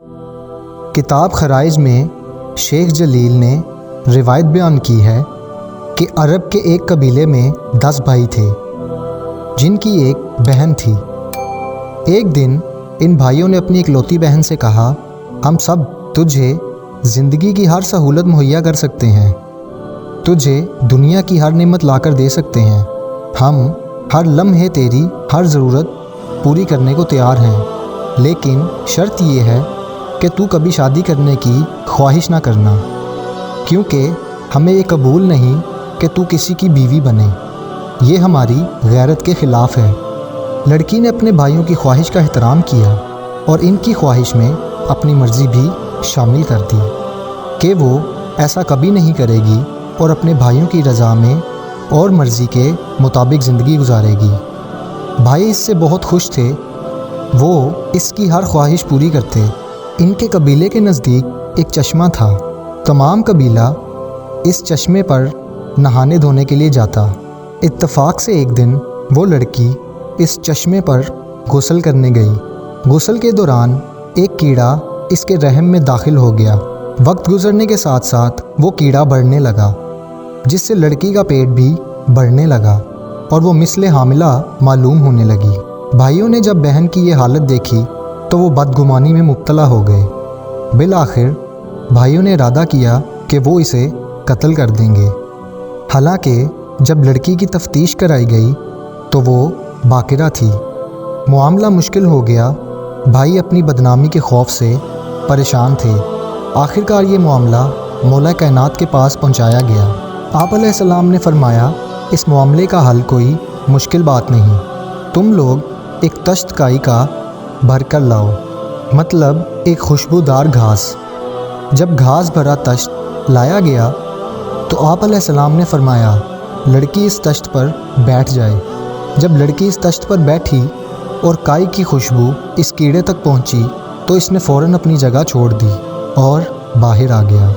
کتاب خرائج میں شیخ جلیل نے روایت بیان کی ہے کہ عرب کے ایک قبیلے میں 10 بھائی تھے جن کی ایک بہن تھی۔ ایک دن ان بھائیوں نے اپنی اکلوتی بہن سے کہا، ہم سب تجھے زندگی کی ہر سہولت مہیا کر سکتے ہیں، تجھے دنیا کی ہر نعمت لا کر دے سکتے ہیں، ہم ہر لمحے تیری ہر ضرورت پوری کرنے کو تیار ہیں، لیکن شرط یہ ہے کہ تو کبھی شادی کرنے کی خواہش نہ کرنا، کیونکہ ہمیں یہ قبول نہیں کہ تو کسی کی بیوی بنے، یہ ہماری غیرت کے خلاف ہے۔ لڑکی نے اپنے بھائیوں کی خواہش کا احترام کیا اور ان کی خواہش میں اپنی مرضی بھی شامل کر دی کہ وہ ایسا کبھی نہیں کرے گی اور اپنے بھائیوں کی رضا میں اور مرضی کے مطابق زندگی گزارے گی۔ بھائی اس سے بہت خوش تھے، وہ اس کی ہر خواہش پوری کرتے۔ ان کے قبیلے کے نزدیک ایک چشمہ تھا، تمام قبیلہ اس چشمے پر نہانے دھونے کے لیے جاتا۔ اتفاق سے ایک دن وہ لڑکی اس چشمے پر غسل کرنے گئی۔ غسل کے دوران ایک کیڑا اس کے رحم میں داخل ہو گیا۔ وقت گزرنے کے ساتھ ساتھ وہ کیڑا بڑھنے لگا، جس سے لڑکی کا پیٹ بھی بڑھنے لگا اور وہ مثل حاملہ معلوم ہونے لگی۔ بھائیوں نے جب بہن کی یہ حالت دیکھی تو وہ بدگمانی میں مبتلا ہو گئے۔ بالآخر بھائیوں نے ارادہ کیا کہ وہ اسے قتل کر دیں گے۔ حالانکہ جب لڑکی کی تفتیش کرائی گئی تو وہ باقرہ تھی۔ معاملہ مشکل ہو گیا، بھائی اپنی بدنامی کے خوف سے پریشان تھے۔ آخرکار یہ معاملہ مولا کائنات کے پاس پہنچایا گیا۔ آپ علیہ السلام نے فرمایا، اس معاملے کا حل کوئی مشکل بات نہیں، تم لوگ ایک تشت کائی کا بھر کر لاؤ، مطلب ایک خوشبودار گھاس۔ جب گھاس بھرا تشت لایا گیا تو آپ علیہ السلام نے فرمایا، لڑکی اس تشت پر بیٹھ جائے۔ جب لڑکی اس تشت پر بیٹھی اور کائی کی خوشبو اس کیڑے تک پہنچی تو اس نے فوراً اپنی جگہ چھوڑ دی اور باہر آ گیا۔